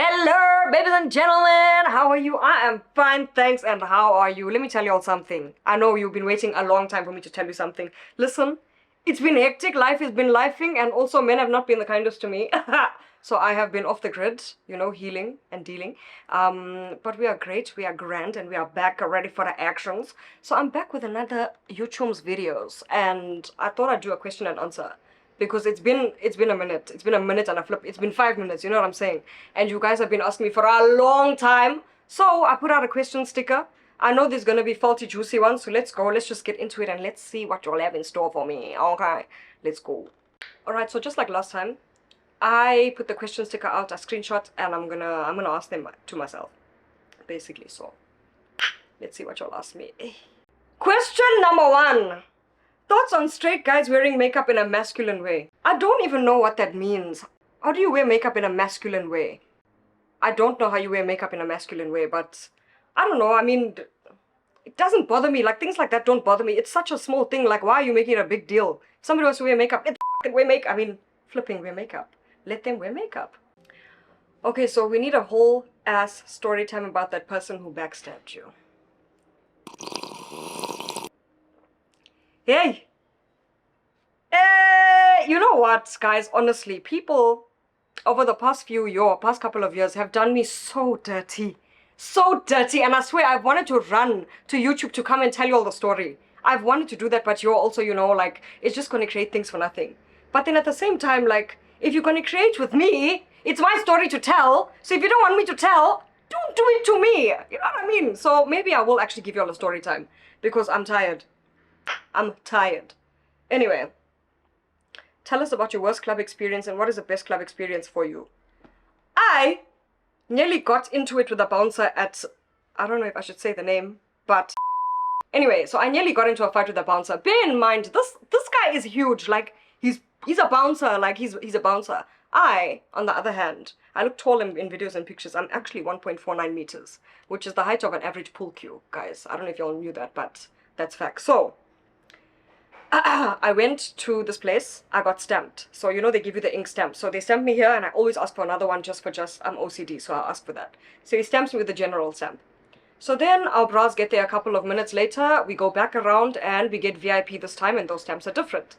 Hello, babies and gentlemen. How are you? I am fine, thanks. And how are you? Let me tell you all something. I know you've been waiting a long time for me to tell you something. Listen, it's been hectic. Life has been lifing, and also men have not been the kindest to me. So I have been off the grid, healing and dealing. But we are great, we are grand, and we are back ready for the actions. So I'm back with another YouTube's videos, and I thought I'd do a question and answer. Because it's been a minute. It's been a minute and a flip. It's been 5 minutes, you know what I'm saying? And you guys have been asking me for a long time. So I put out a question sticker. I know there's gonna be faulty, juicy ones, so let's go. Let's just get into it and let's see what you'll have in store for me. Okay, let's go. Alright, so just like last time, I put the question sticker out, a screenshot, and I'm gonna ask them to myself. Basically, so let's see what you'll ask me. Question number 1. Thoughts on straight guys wearing makeup in a masculine way. I don't even know what that means. How do you wear makeup in a masculine way? I don't know how you wear makeup in a masculine way, but I don't know. I mean, it doesn't bother me. Like, things like that don't bother me. It's such a small thing. Like, why are you making it a big deal? If somebody wants to wear makeup, let them wear makeup. I mean, flipping wear makeup. Let them wear makeup. Okay, so we need a whole ass story time about that person who backstabbed you. Hey! You know what, guys? Honestly, people over the past couple of years have done me so dirty. So dirty. And I swear, I've wanted to run to YouTube to come and tell you all the story. I've wanted to do that, but you're also, like, it's just going to create things for nothing. But then at the same time, like, if you're going to create with me, it's my story to tell. So if you don't want me to tell, don't do it to me. You know what I mean? So maybe I will actually give you all a story time because I'm tired. I'm tired. Anyway, tell us about your worst club experience and what is the best club experience for you. I nearly got into it with a bouncer at, I don't know if I should say the name, but anyway, so I nearly got into a fight with a bouncer. Bear in mind, this guy is huge. Like, he's a bouncer. Like, he's a bouncer. I, on the other hand, I look tall in videos and pictures. I'm actually 1.49 meters, which is the height of an average pool cue, guys. I don't know if y'all knew that, but that's fact. So I went to this place. I got stamped. So, they give you the ink stamp. So they stamped me here, and I always ask for another one I'm OCD, so I'll ask for that. So he stamps me with the general stamp. So then our bras get there a couple of minutes later. We go back around, and we get VIP this time, and those stamps are different.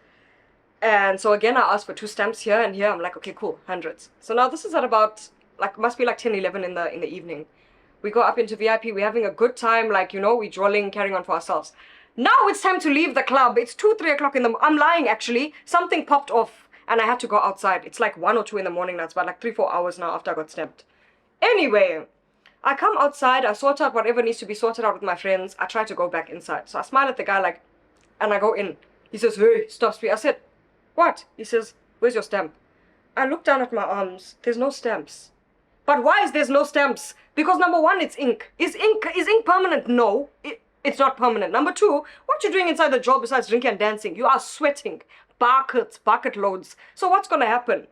And so again, I asked for 2 stamps here and here. I'm like, okay, cool, hundreds. So now this is at about, like, must be like 10, 11 in the evening. We go up into VIP. We're having a good time, like, we're drolling, carrying on for ourselves. Now it's time to leave the club. It's 2, 3 o'clock in the I'm lying, actually. Something popped off and I had to go outside. It's like 1 or 2 in the morning now. It's about like 3, 4 hours now after I got stamped. Anyway, I come outside. I sort out whatever needs to be sorted out with my friends. I try to go back inside. So I smile at the guy like, and I go in. He says, hey, stops me. I said, what? He says, where's your stamp? I look down at my arms. There's no stamps. But why is there's no stamps? Because number 1, it's ink. Is ink permanent? No. It's not permanent. Number 2, what you doing inside the job besides drinking and dancing? You are sweating. Bucket loads. So what's gonna happen?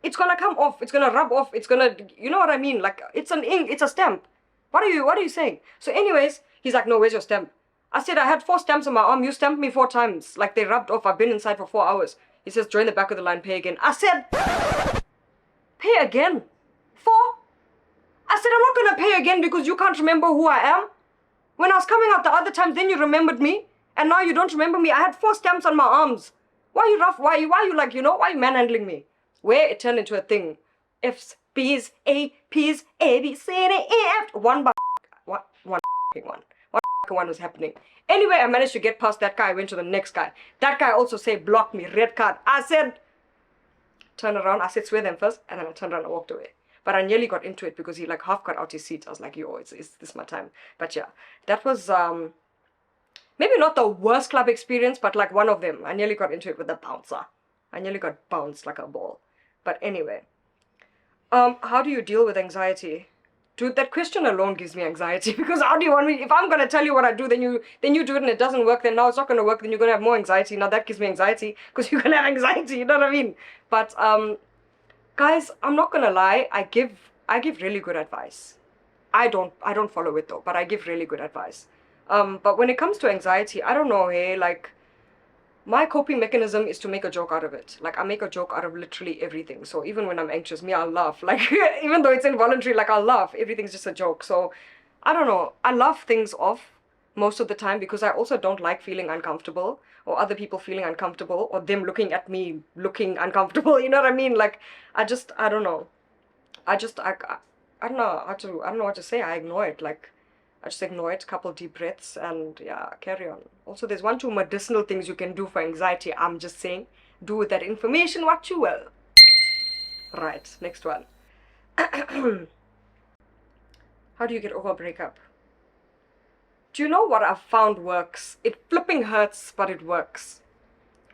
It's gonna come off. It's gonna rub off. It's gonna, you know what I mean? Like, it's an ink. It's a stamp. What are you saying? So anyways, he's like, no, where's your stamp? I said, I had 4 stamps on my arm. You stamped me 4 times. Like, they rubbed off. I've been inside for 4 hours. He says, join the back of the line, pay again. I said, pay again? 4? I said, I'm not gonna pay again because you can't remember who I am. When I was coming out the other time, then you remembered me, and now you don't remember me. I had 4 stamps on my arms. Why are you rough? Why are you like, why are you manhandling me? Where it turned into a thing. F's, B's, A, P's, A, B, C, D, E, F. One was happening. Anyway, I managed to get past that guy. I went to the next guy. That guy also said, block me, red card. I said, turn around. I said, swear them first, and then I turned around and walked away. But I nearly got into it because he like half got out his seat. I was like, yo, is this my time? But yeah, that was maybe not the worst club experience, but like one of them. I nearly got into it with the bouncer. I nearly got bounced like a ball. But anyway, how do you deal with anxiety? Dude, that question alone gives me anxiety because how do you want me? If I'm gonna tell you what I do, then you do it and it doesn't work. Then now it's not gonna work. Then you're gonna have more anxiety. Now that gives me anxiety because you're gonna have anxiety. You know what I mean? But guys, I'm not gonna lie, I give really good advice. I don't follow it though, but I give really good advice. But when it comes to anxiety, I don't know, hey, like, My coping mechanism is to make a joke out of it. Like, I make a joke out of literally everything. So even when I'm anxious, I'll laugh. Like, even though it's involuntary, like, I'll laugh. Everything's just a joke. So, I don't know. I laugh things off most of the time because I also don't like feeling uncomfortable or other people feeling uncomfortable or them looking at me looking uncomfortable. You know what I mean? Like, I don't know. I don't know I don't know what to say. I ignore it. Like, I just ignore it, couple deep breaths, and yeah, carry on. Also, there's 1, 2 medicinal things you can do for anxiety. I'm just saying, do with that information what you will. Right, next one. How do you get over a breakup? Do you know what I've found works? It flipping hurts, but it works.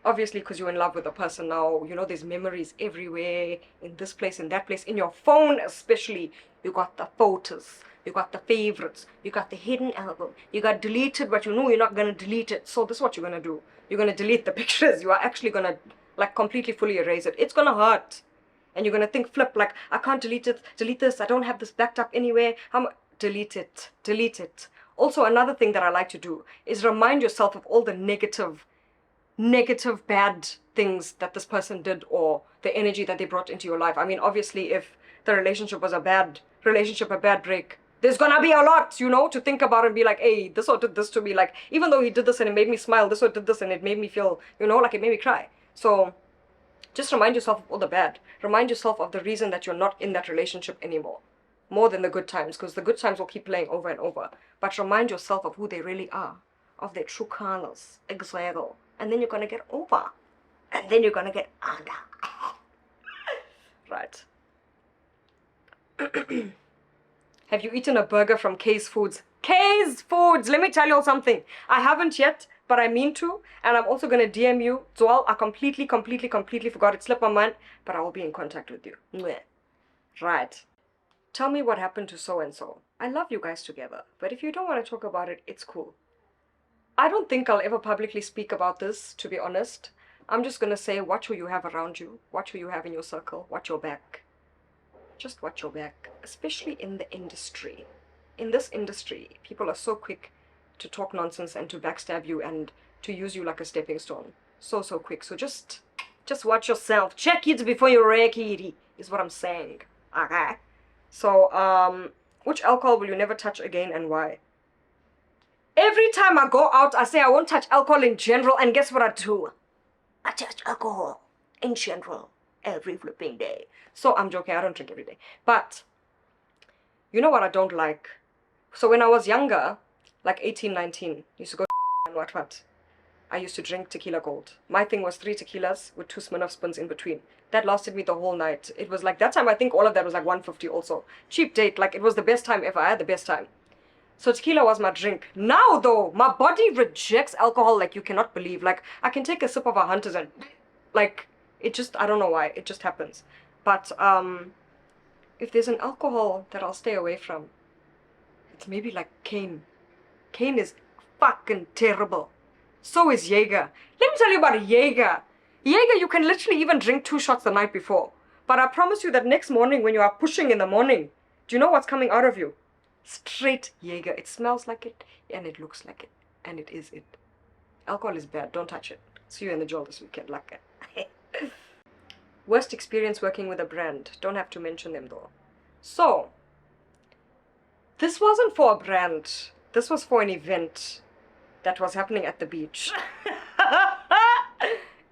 Obviously, because you're in love with a person now, you know, there's memories everywhere, in this place, in that place, in your phone especially. You got the photos, you got the favorites, you got the hidden album, you got deleted, but you know you're not going to delete it. So this is what you're going to do. You're going to delete the pictures. You are actually going to, like, completely, fully erase it. It's going to hurt. And you're going to think, flip, like, I can't delete it, delete this, I don't have this backed up anywhere. Delete it, delete it. Also, another thing that I like to do is remind yourself of all the negative, bad things that this person did or the energy that they brought into your life. I mean, obviously, if the relationship was a bad relationship, a bad break, there's gonna be a lot, you know, to think about and be like, hey, this or did this to me. Like, even though he did this and it made me smile, this or did this and it made me feel, you know, like it made me cry. So just remind yourself of all the bad. Remind yourself of the reason that you're not in that relationship anymore. More than the good times, because the good times will keep playing over and over. But remind yourself of who they really are, of their true colors, exactly. And then you're going to get over. And then you're going to get under. Right. Have you eaten a burger from K's Foods? K's Foods! Let me tell you all something. I haven't yet, but I mean to. And I'm also going to DM you. Zoal, I completely forgot. It slipped my mind. But I will be in contact with you. Mwah. Right. Tell me what happened to so-and-so. I love you guys together. But if you don't want to talk about it, it's cool. I don't think I'll ever publicly speak about this, to be honest. I'm just going to say, watch who you have around you. Watch who you have in your circle. Watch your back. Just watch your back. Especially in the industry. In this industry, people are so quick to talk nonsense and to backstab you and to use you like a stepping stone. So quick. So just watch yourself. Check it before you wreck it, is what I'm saying. Okay? So, which alcohol will you never touch again and why? Every time I go out, I say I won't touch alcohol in general, and guess what I do? I touch alcohol in general every flipping day. So I'm joking, I don't drink every day. But, you know what I don't like? So when I was younger, like 18, 19, used to go and what? I used to drink tequila gold. My thing was 3 tequilas with 2 Smirnoff spoons in between. That lasted me the whole night. It was like, that time I think all of that was like 150 also. Cheap date, like it was the best time ever. I had the best time. So tequila was my drink. Now though, my body rejects alcohol like you cannot believe. Like, I can take a sip of a Hunter's and like, it just, I don't know why, it just happens. But if there's an alcohol that I'll stay away from, it's maybe like cane. Cane is fucking terrible. So is Jaeger. Let me tell you about Jaeger. Jaeger, you can literally even drink 2 shots the night before. But I promise you that next morning when you are pushing in the morning, do you know what's coming out of you? Straight Jaeger. It smells like it and it looks like it. And it is it. Alcohol is bad. Don't touch it. See you in the jail this weekend. Like it. Worst experience working with a brand. Don't have to mention them though. So, this wasn't for a brand. This was for an event that was happening at the beach.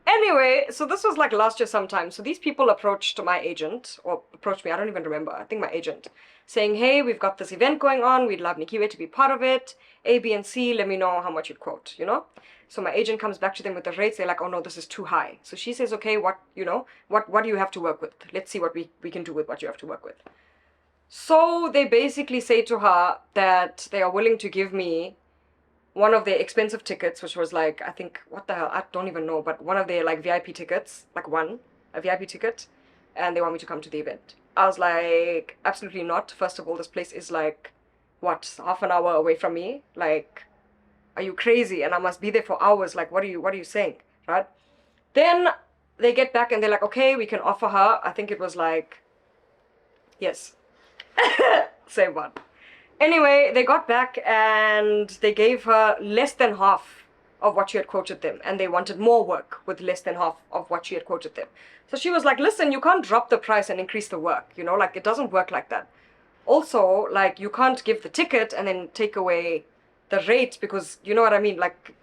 Anyway, so this was like last year sometime. So these people approached my agent, or approached me, I don't even remember, I think my agent, saying, hey, we've got this event going on, we'd love Nikiwe to be part of it, A, B, and C, let me know how much you'd quote, you know? So my agent comes back to them with the rates, they're like, oh no, this is too high. So she says, okay, what, you know, what do you have to work with? Let's see what we can do with what you have to work with. So they basically say to her that they are willing to give me one of their expensive tickets, which was like, I think, what the hell, I don't even know, but one of their like VIP tickets, like a VIP ticket, and they want me to come to the event. I was like, absolutely not. First of all, this place is like, what, half an hour away from me? Like, are you crazy? And I must be there for hours. Like, what are you saying, right? Then they get back and they're like, okay, we can offer her, I think it was like, yes, same one. Anyway, they got back and they gave her less than half of what she had quoted them, and they wanted more work with less than half of what she had quoted them. So she was like, listen, you can't drop the price and increase the work, you know, like it doesn't work like that. Also, like, you can't give the ticket and then take away the rate, because, you know what I mean, like,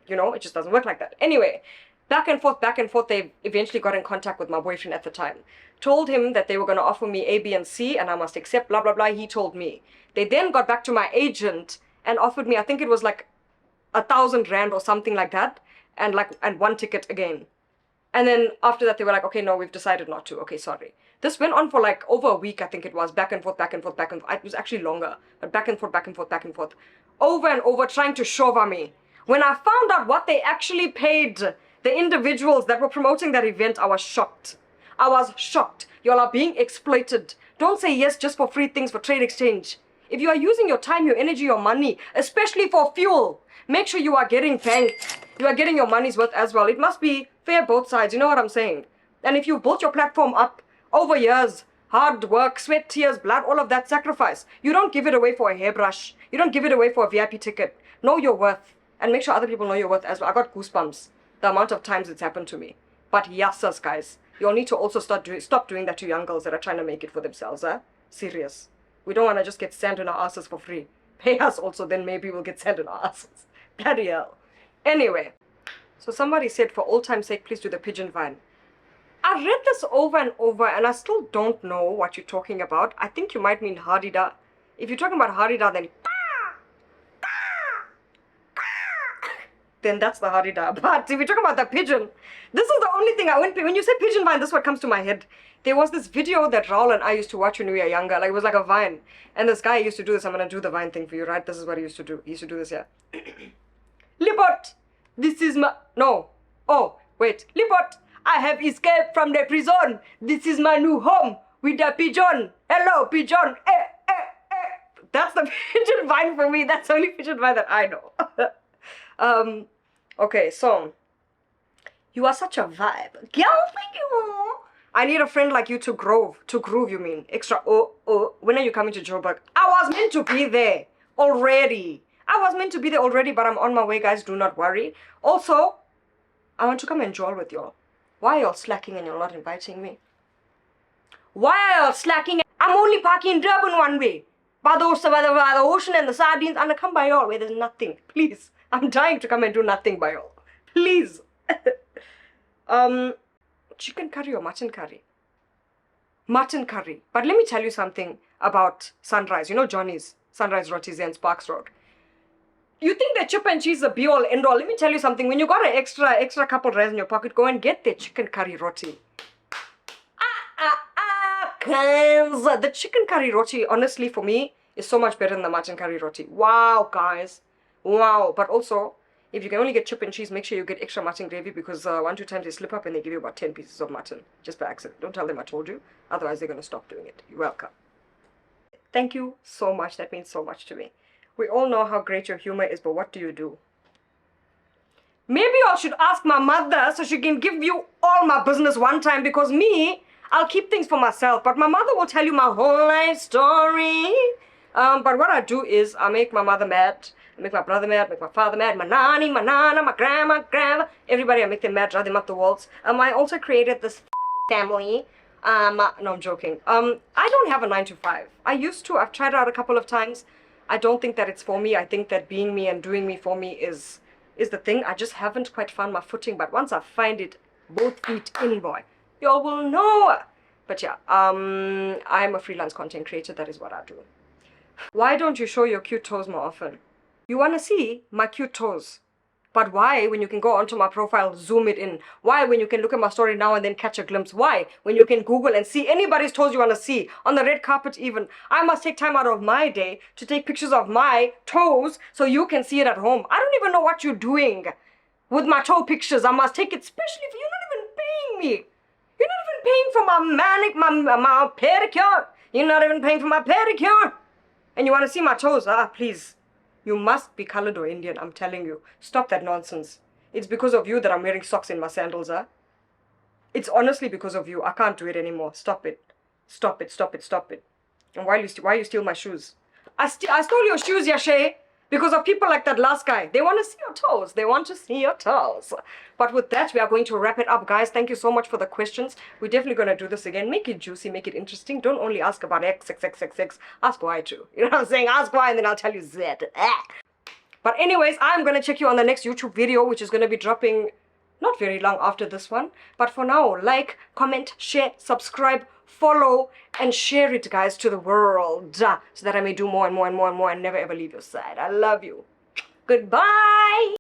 you know, it just doesn't work like that. Anyway, back and forth, they eventually got in contact with my boyfriend at the time. Told him that they were going to offer me A, B, and C, and I must accept, blah, blah, blah. He told me. They then got back to my agent and offered me, I think it was like 1,000 rand or something like that, and one ticket again. And then after that, they were like, okay, no, we've decided not to. Okay, sorry. This went on for like over a week, I think it was. Back and forth, back and forth, back and forth. It was actually longer, but back and forth, back and forth, back and forth. Over and over, trying to shove on me. When I found out what they actually paid the individuals that were promoting that event, I was shocked. I was shocked. Y'all are being exploited. Don't say yes just for free things for trade exchange. If you are using your time, your energy, your money, especially for fuel, make sure you are getting paid. You are getting your money's worth as well. It must be fair both sides. You know what I'm saying? And if you've built your platform up over years, hard work, sweat, tears, blood, all of that sacrifice, you don't give it away for a hairbrush. You don't give it away for a VIP ticket. Know your worth. And make sure other people know your worth as well. I got goosebumps the amount of times it's happened to me. But yassas, guys, you'll need to also stop doing that to young girls that are trying to make it for themselves. Serious. We don't want to just get sand in our asses for free. Pay us also, then maybe we'll get sand in our asses. Bloody hell. Anyway, so somebody said, for old time's sake, please do the pigeon vine. I read this over and over, and I still don't know what you're talking about. I think you might mean Hadida. If you're talking about Hadida, then that's the Hadida. But if you're talking about the pigeon, this is the only thing when you say pigeon vine, this is what comes to my head. There was this video that Raul and I used to watch when we were younger. Like, it was like a vine. And this guy used to do this. I'm going to do the vine thing for you, right? This is what he used to do. He used to do this, yeah. Lipot, this is my... No. Oh, wait. Lipot, I have escaped from the prison. This is my new home with the pigeon. Hello, pigeon. That's the pigeon vine for me. That's the only pigeon vine that I know. Okay, so... You are such a vibe. Girl, thank you. I need a friend like you to groove, you mean. Extra, when are you coming to Joburg? I was meant to be there already. But I'm on my way, guys. Do not worry. Also, I want to come and jowl with y'all. Why are y'all slacking and you're not inviting me? Why are y'all slacking? I'm only parking in Durban one way. By the ocean and the sardines. I'm gonna come by y'all where there's nothing. Please. I'm dying to come and do nothing by y'all. Please. Chicken curry or mutton curry? Mutton curry. But let me tell you something about Sunrise. You know Johnny's, Sunrise Rotis and Sparks Road. You think that chip and cheese is the be all end all? Let me tell you something. When you got an extra couple rands in your pocket, go and get the chicken curry roti. Guys. The chicken curry roti, honestly, for me, is so much better than the mutton curry roti. Wow, guys. Wow. But also, if you can only get chip and cheese, make sure you get extra mutton gravy, because 1-2 times they slip up and they give you about 10 pieces of mutton just by accident. Don't tell them I told you. Otherwise, they're going to stop doing it. You're welcome. Thank you so much. That means so much to me. We all know how great your humor is, but what do you do? Maybe I should ask my mother so she can give you all my business one time, because me, I'll keep things for myself. But my mother will tell you my whole life story. But what I do is I make my mother mad. Make my brother mad, make my father mad, my nanny, my nana, my grandma, everybody. I make them mad, drive them up the walls. I also created this family. No, I'm joking. I don't have a 9 to 5. I used to. I've tried it out a couple of times. I don't think that it's for me. I think that being me and doing me for me is the thing. I just haven't quite found my footing. But once I find it, both feet in, boy, y'all will know. But yeah, I'm a freelance content creator. That is what I do. Why don't you show your cute toes more often? You want to see my cute toes. But why, when you can go onto my profile, zoom it in? Why, when you can look at my story now and then catch a glimpse? Why, when you can Google and see anybody's toes you want to see, on the red carpet even? I must take time out of my day to take pictures of my toes so you can see it at home. I don't even know what you're doing with my toe pictures. I must take it specially for you. You're not even paying me. You're not even paying for my pedicure. You're not even paying for my pedicure. And you want to see my toes? Please. You must be colored or Indian, I'm telling you. Stop that nonsense. It's because of you that I'm wearing socks in my sandals, It's honestly because of you. I can't do it anymore. Stop it. Stop it, stop it, stop it. And why you steal my shoes? I stole your shoes, Yashay. Because of people like that last guy. They want to see your toes. They want to see your toes. But with that, we are going to wrap it up, guys. Thank you so much for the questions. We're definitely going to do this again. Make it juicy. Make it interesting. Don't only ask about X, X, X, X, X. Ask why too. You know what I'm saying? Ask why and then I'll tell you Z. But anyways, I'm going to check you on the next YouTube video, which is going to be dropping not very long after this one. But for now, like, comment, share, subscribe, follow, and share it, guys, to the world, so that I may do more and more and more and more and never ever leave your side. I love you. Goodbye.